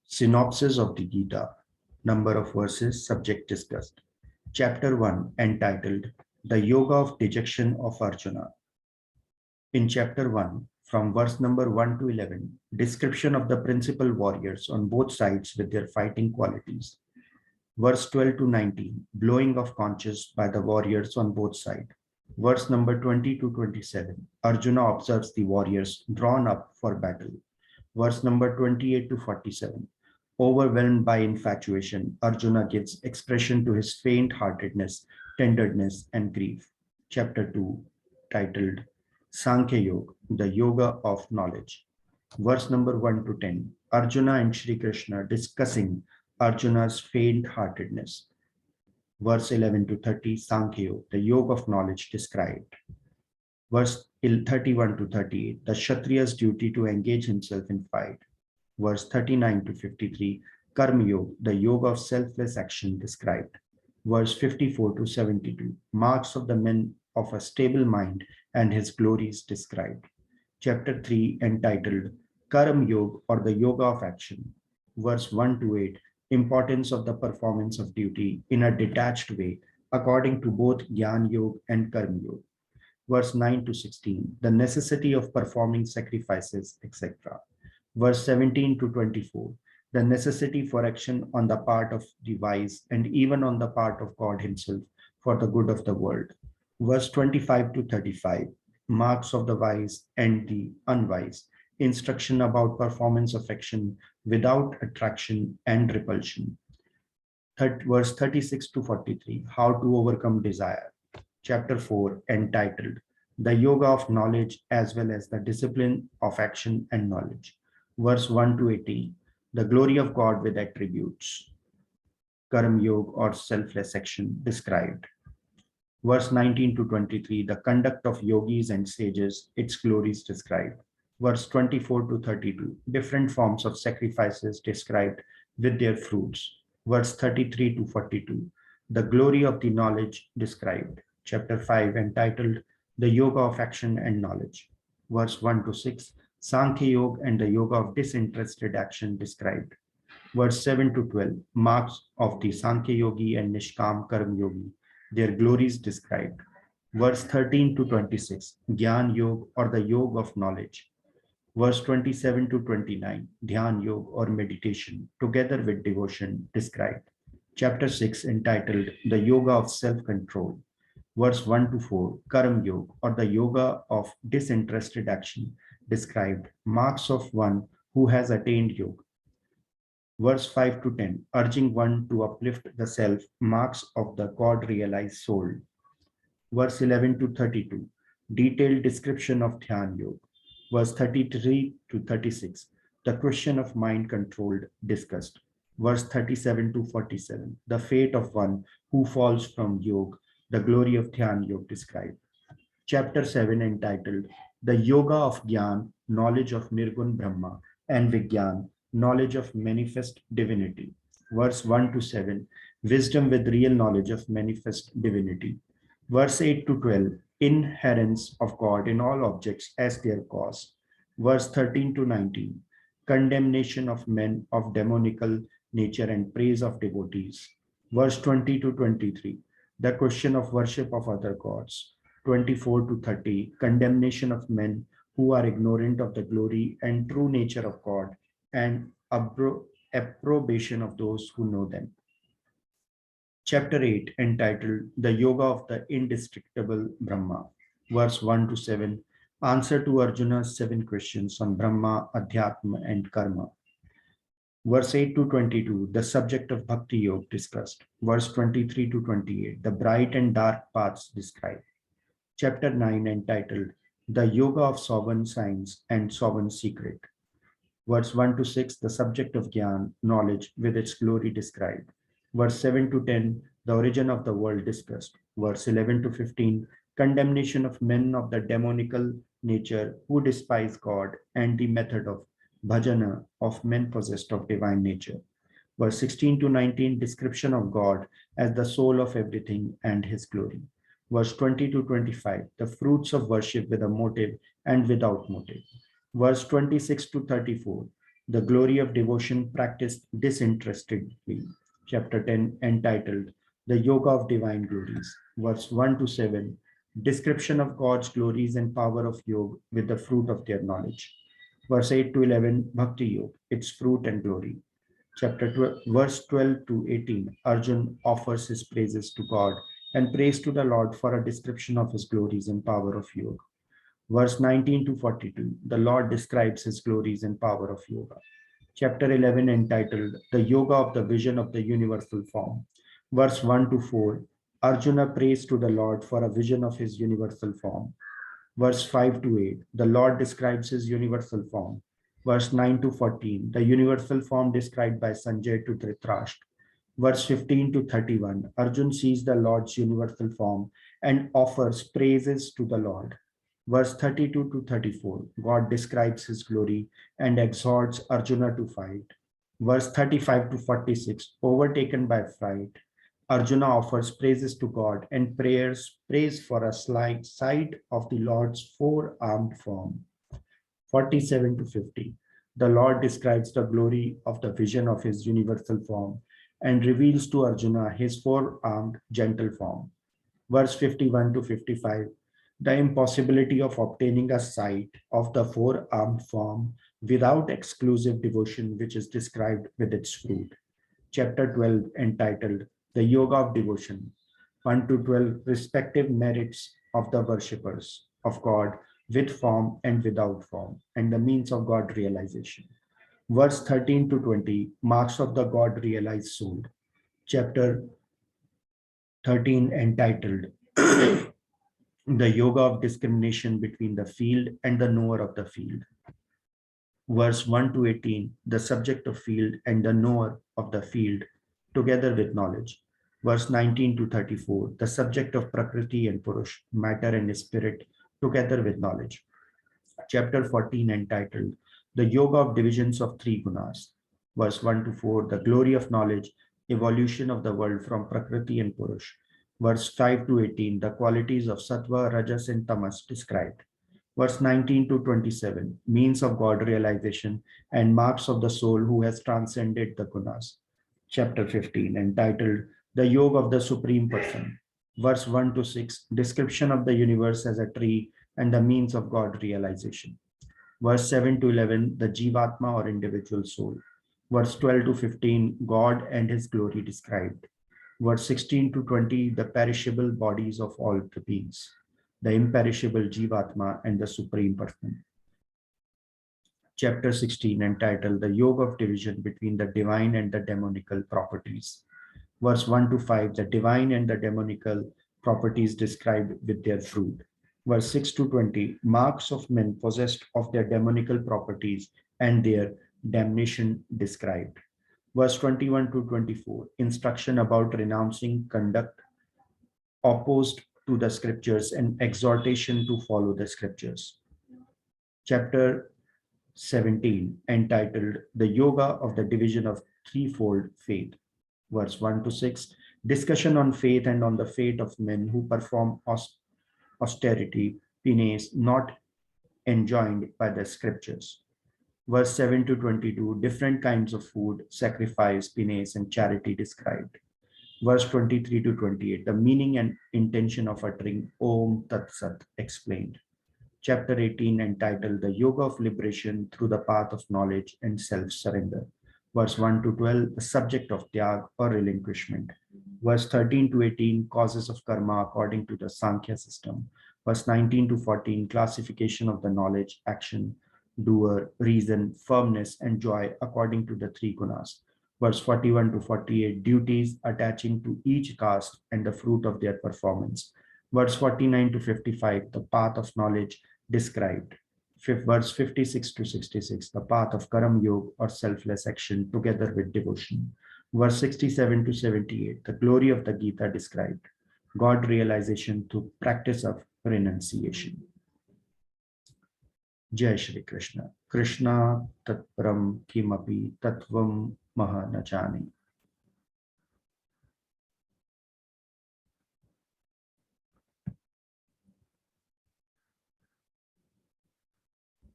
Synopsis of the Gita. Number of verses, subject discussed. Chapter 1, entitled The Yoga of Dejection of Arjuna. In chapter 1, from verse number 1 to 11, description of the principal warriors on both sides with their fighting qualities. Verse 12 to 19, blowing of conches by the warriors on both sides. Verse number 20 to 27, Arjuna observes the warriors drawn up for battle. Verse number 28 to 47, overwhelmed by infatuation, Arjuna gives expression to his faint-heartedness, tenderness, and grief. Chapter 2, titled Sankhya Yoga, the Yoga of Knowledge. Verse number 1 to 10, Arjuna and Shri Krishna discussing Arjuna's faint-heartedness. Verse 11 to 30, Sankhya Yoga, the Yoga of Knowledge described. Verse 31 to 38, the Kshatriya's duty to engage himself in fight. Verse 39 to 53, Karma Yoga, the yoga of selfless action described. Verse 54 to 72, marks of the men of a stable mind and his glories described. Chapter 3, entitled Karma Yoga, or the yoga of action. Verse 1 to 8, importance of the performance of duty in a detached way according to both Jnana Yoga and Karma Yoga. Verse 9 to 16, the necessity of performing sacrifices, etc. Verse 17 to 24, the necessity for action on the part of the wise and even on the part of God himself for the good of the world. Verse 25 to 35, marks of the wise and the unwise, instruction about performance of action without attraction and repulsion. Verse 36 to 43, how to overcome desire. Chapter 4, entitled The Yoga of Knowledge as well as the Discipline of Action and Knowledge. Verse 1 to 18, the glory of God with attributes. Karma Yoga, or selfless action described. Verse 19 to 23, the conduct of yogis and sages, its glories described. Verse 24 to 32, different forms of sacrifices described with their fruits. Verse 33 to 42, the glory of the knowledge described. Chapter 5, entitled The Yoga of Action and Knowledge. Verse 1 to 6, Sankhya Yoga and the Yoga of Disinterested Action described. Verse 7 to 12, marks of the Sankhya Yogi and Nishkam Karma Yogi, their glories described. Verse 13 to 26, Gyan Yoga, or the Yoga of Knowledge. Verse 27 to 29, Dhyan Yoga, or meditation, together with devotion described. Chapter 6, entitled The Yoga of Self-Control. Verse 1 to 4, Karma Yoga, or the Yoga of Disinterested Action described, marks of one who has attained yoga. Verse 5 to 10, urging one to uplift the self, marks of the God-realized soul. Verse 11 to 32, detailed description of Dhyan Yoga. Verse 33 to 36, the question of mind controlled discussed. Verse 37 to 47, the fate of one who falls from yoga, the glory of Dhyan Yoga described. Chapter 7, entitled The Yoga of Gyan, knowledge of Nirgun Brahma, and Vigyan, knowledge of manifest divinity. Verse 1 to 7, wisdom with real knowledge of manifest divinity. Verse 8 to 12, inherence of God in all objects as their cause. Verse 13 to 19, condemnation of men of demonical nature and praise of devotees. Verse 20 to 23, the question of worship of other gods. 24 to 30, condemnation of men who are ignorant of the glory and true nature of God, and approbation of those who know them. Chapter 8, entitled The Yoga of the Indestructible Brahma. Verse 1 to 7, answer to Arjuna's 7 questions on Brahma, Adhyatma, and Karma. Verse 8 to 22, the subject of Bhakti Yoga discussed. Verse 23 to 28, the bright and dark paths described. Chapter 9, entitled The Yoga of Sovereign Science and Sovereign Secret. Verse 1 to 6, the subject of Gyan, knowledge with its glory described. Verse 7 to 10, the origin of the world discussed. Verse 11 to 15, condemnation of men of the demonical nature who despise God, and the method of bhajana of men possessed of divine nature. Verse 16 to 19, description of God as the soul of everything and his glory. Verse 20 to 25, the fruits of worship with a motive and without motive. Verse 26 to 34, the glory of devotion practiced disinterestedly. Chapter 10, entitled The Yoga of Divine Glories, verse 1 to 7, description of God's glories and power of yoga with the fruit of their knowledge. Verse 8 to 11, Bhakti Yoga, its fruit and glory. Chapter 12, verse 12 to 18, Arjun offers his praises to God and prays to the Lord for a description of his glories and power of yoga. Verse 19 to 42, the Lord describes his glories and power of yoga. Chapter 11, entitled The Yoga of the Vision of the Universal Form. Verse 1 to 4, Arjuna prays to the Lord for a vision of his universal form. Verse 5 to 8, the Lord describes his universal form. Verse 9 to 14, the universal form described by Sanjay to Dhritarashtra. Verse 15 to 31, Arjun sees the Lord's universal form and offers praises to the Lord. Verse 32 to 34, God describes his glory and exhorts Arjuna to fight. Verse 35 to 46, overtaken by fright, Arjuna offers praises to God and prays for a sight of the Lord's four-armed form. 47 to 50, the Lord describes the glory of the vision of his universal form and reveals to Arjuna his four-armed gentle form. Verse 51 to 55, the impossibility of obtaining a sight of the four-armed form without exclusive devotion, which is described with its fruit. Chapter 12, entitled The Yoga of Devotion, 1 to 12, respective merits of the worshippers of God with form and without form, and the means of God realization. Verse 13 to 20, marks of the God realized soul. Chapter 13, entitled The Yoga of Discrimination between the Field and the Knower of the Field. Verse 1 to 18, the subject of field and the knower of the field together with knowledge. Verse 19 to 34, the subject of Prakriti and Purush, matter and spirit together with knowledge. Chapter 14, entitled The Yoga of Divisions of Three Gunas. Verse 1 to 4, the glory of knowledge, evolution of the world from Prakriti and Purush. Verse 5 to 18, the qualities of Sattva, Rajas, and Tamas described. Verse 19 to 27, means of God realization and marks of the soul who has transcended the gunas. Chapter 15, entitled The Yoga of the Supreme Person. Verse 1 to 6, description of the universe as a tree and the means of God realization. Verse 7 to 11, the Jivatma or individual soul. Verse 12 to 15, God and his glory described. Verse 16 to 20, the perishable bodies of all the beings, the imperishable Jivatma and the Supreme Person. Chapter 16, entitled The Yoga of Division between the Divine and the Demonical Properties. Verse 1 to 5, the divine and the demonical properties described with their fruit. Verse 6 to 20, marks of men possessed of their demonical properties and their damnation described. Verse 21 to 24, instruction about renouncing conduct opposed to the scriptures and exhortation to follow the scriptures. Chapter 17, entitled The Yoga of the Division of Threefold Faith. Verse 1 to 6, discussion on faith and on the fate of men who perform austerity, penance not enjoined by the scriptures. Verse 7 to 22, different kinds of food, sacrifice, penance, and charity described. Verse 23 to 28, the meaning and intention of uttering Om Tat Sat explained. Chapter 18, entitled The Yoga of Liberation through the Path of Knowledge and Self-Surrender. Verse 1 to 12, the subject of Tyag or relinquishment. Verse 13 to 18, causes of karma according to the Sankhya system. Verse 19 to 14, classification of the knowledge, action, doer, reason, firmness, and joy according to the three gunas. Verse 41 to 48, duties attaching to each caste and the fruit of their performance. Verse 49 to 55, the path of knowledge described. Verse 56 to 66, the path of Karam Yoga or selfless action together with devotion. Verse 67 to 78, the glory of the Gita described. God realization through practice of renunciation. Jai Shri Krishna. Krishna Tatparam Kimapi Tatvam Mahanachani.